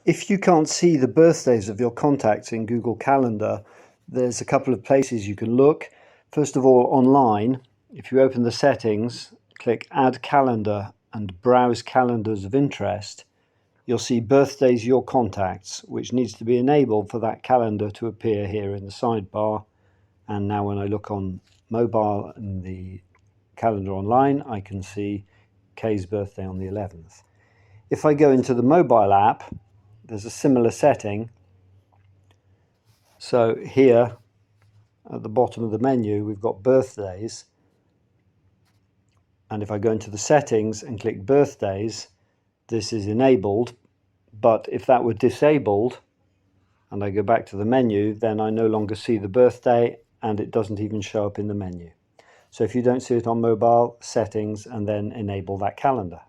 If you can't see the birthdays of your contacts in Google Calendar, there's a couple of places you can look. First of all, online, if you open the settings, click Add Calendar and Browse Calendars of Interest, you'll see Birthdays Your Contacts, which needs to be enabled for that calendar to appear here in the sidebar. And now when I look on mobile in the calendar online, I can see Kay's birthday on the 11th. If I go into the mobile app, there's a similar setting. So here at the bottom of the menu, we've got birthdays. And if I go into the settings and click birthdays, this is enabled. But if that were disabled and I go back to the menu, then I no longer see the birthday and it doesn't even show up in the menu. So if you don't see it on mobile, settings, and then enable that calendar.